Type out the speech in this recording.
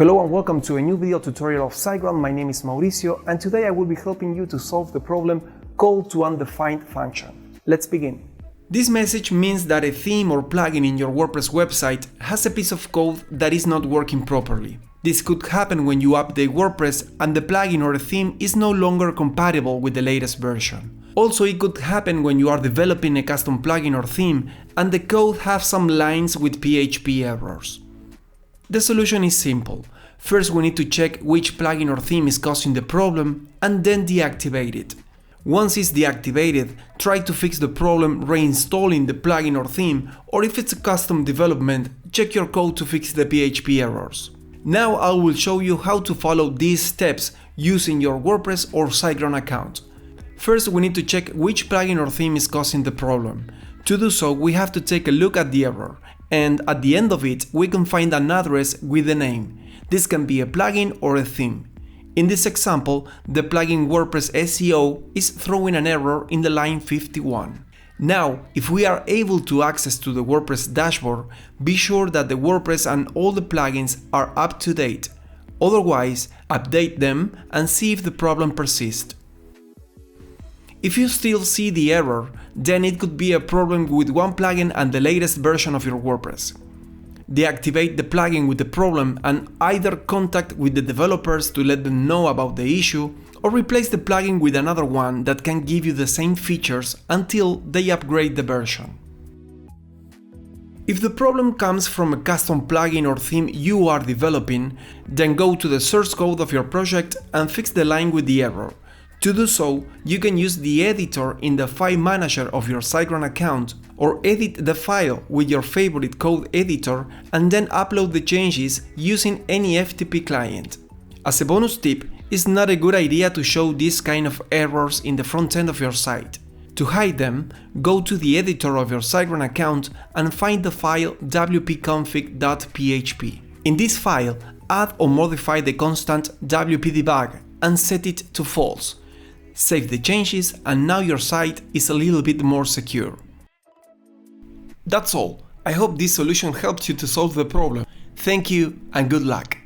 Hello and welcome to a new video tutorial of SiteGround. My name is Mauricio and today I will be helping you to solve the problem call to undefined function. Let's begin. This message means that a theme or plugin in your WordPress website has a piece of code that is not working properly. This could happen when you update WordPress and the plugin or theme is no longer compatible with the latest version. Also, it could happen when you are developing a custom plugin or theme and the code has some lines with PHP errors. The solution is simple. First, we need to check which plugin or theme is causing the problem and then deactivate it. Once it's deactivated, try to fix the problem reinstalling the plugin or theme, or if it's a custom development, check your code to fix the PHP errors. Now I will show you how to follow these steps using your WordPress or SiteGround account. First, we need to check which plugin or theme is causing the problem. To do so, we have to take a look at the error, and at the end of it, we can find an address with the name. This can be a plugin or a theme. In this example, the plugin WordPress SEO is throwing an error in the line 51. Now, if we are able to access to the WordPress dashboard, be sure that the WordPress and all the plugins are up to date. Otherwise, update them and see if the problem persists. If you still see the error, then it could be a problem with one plugin and the latest version of your WordPress. Deactivate the plugin with the problem and either contact with the developers to let them know about the issue, or replace the plugin with another one that can give you the same features until they upgrade the version. If the problem comes from a custom plugin or theme you are developing, then go to the source code of your project and fix the line with the error. To do so, you can use the editor in the file manager of your SiteGround account, or edit the file with your favorite code editor and then upload the changes using any FTP client. As a bonus tip, it's not a good idea to show this kind of errors in the front end of your site. To hide them, go to the editor of your SiteGround account and find the file wp-config.php. In this file, add or modify the constant wp-debug and set it to false. Save the changes and now your site is a little bit more secure. That's all. I hope this solution helps you to solve the problem. Thank you and good luck.